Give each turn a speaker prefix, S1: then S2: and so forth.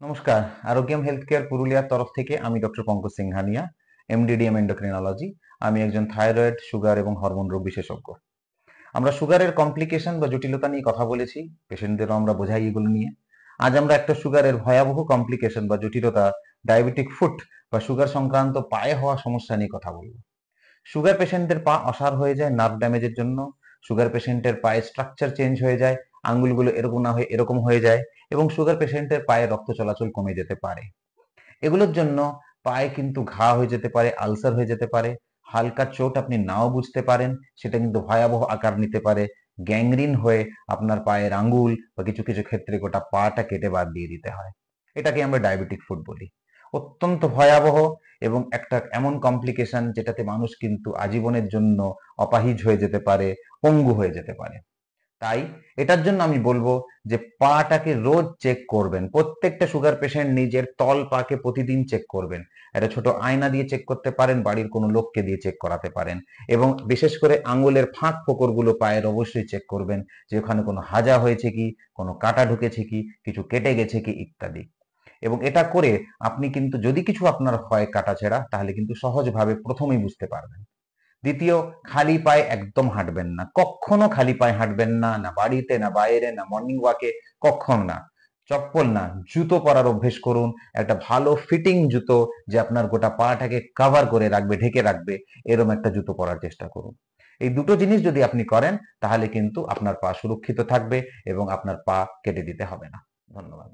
S1: নমস্কার। Arogyam health care পুরুলিয়ার তরফ থেকে আমি doctor Pankaj Singhania, MDDM endocrinology. আমি একজন থাইরয়েড, সুগার এবং হরমোন রোগ বিশেষজ্ঞ। আমরা সুগারের কমপ্লিকেশন বা জটিলতা নিয়ে কথা বলেছি, পেশেন্টদেরও আমরা বোঝাই এগুলো নিয়ে। আজ আমরা একটা সুগারের ভয়াবহ কমপ্লিকেশন বা জটিলতা, ডায়াবেটিক ফুট বা সুগার সংক্রান্ত পায়ে হওয়া সমস্যা নিয়ে কথা বলবো। সুগার পেশেন্টদের পা অসাড় হয়ে যায় নার্ভ ড্যামেজের জন্য। সুগার পেশেন্টের পায়ের স্ট্রাকচার চেঞ্জ হয়ে যায়, আঙ্গুলগুলো এরকম না হয়ে এরকম হয়ে যায়, এবং সুগার পেশেন্টের পায়ে রক্ত চলাচল কমে যেতে পারে। এগুলোর জন্য পায়ে কিন্তু ঘা হয়ে যেতে পারে, আলসার হয়ে যেতে পারে। হালকা চোট আপনি নাও বুঝতে পারেন, সেটা কিন্তু ভয়াবহ আকার নিতে পারে। গ্যাংরিন হয়ে আপনার পায়ের আঙ্গুল বা কিছু কিছু ক্ষেত্রে গোটা পাটা কেটে বাদ দিয়ে দিতে হয়। এটাকে আমরা ডায়াবেটিক ফুট বলি। অত্যন্ত ভয়াবহ এবং একটা এমন কমপ্লিকেশন যেটাতে মানুষ কিন্তু আজীবনের জন্য অপাহিজ হয়ে যেতে পারে, পঙ্গু হয়ে যেতে পারে। তাই এটার জন্য আমি বলবো যে পাটাকে রোজ চেক করবেন। প্রত্যেকটা সুগার পেশেন্ট নিজের তল পাকে প্রতিদিন চেক করবেন। একটা ছোট আয়না দিয়ে চেক করতে পারেন, বাড়ির কোনো লোককে দিয়ে চেক করাতে পারেন। এবং বিশেষ করে আঙ্গুলের ফাঁক ফোকরগুলো পায়ের অবশ্যই চেক করবেন, যে ওখানে কোনো হাজা হয়েছে কি, কোনো কাঁটা ঢুকেছে কি, কিছু কেটে গেছে কি ইত্যাদি। এবং এটা করে আপনি কিন্তু যদি কিছু আপনার হয় কাটাছেঁড়া, তাহলে কিন্তু সহজভাবে প্রথমেই বুঝতে পারবেন। দ্বিতীয়, খালি পায়ে একদম হাঁটবেন না, কখনো খালি পায়ে হাঁটবেন না, না বাড়িতে না বাইরে না মর্নিং ওয়াকে, কখন না। চপ্পল না, জুতো পরার অভ্যেস করুন। একটা ভালো ফিটিং জুতো, যে আপনার গোটা পাটাকে কভার করে রাখবে, ঢেকে রাখবে, এরকম একটা জুতো পরার চেষ্টা করুন। এই দুটো জিনিস যদি আপনি করেন, তাহলে কিন্তু আপনার পা সুরক্ষিত থাকবে এবং আপনার পা কেটে দিতে হবে না। ধন্যবাদ।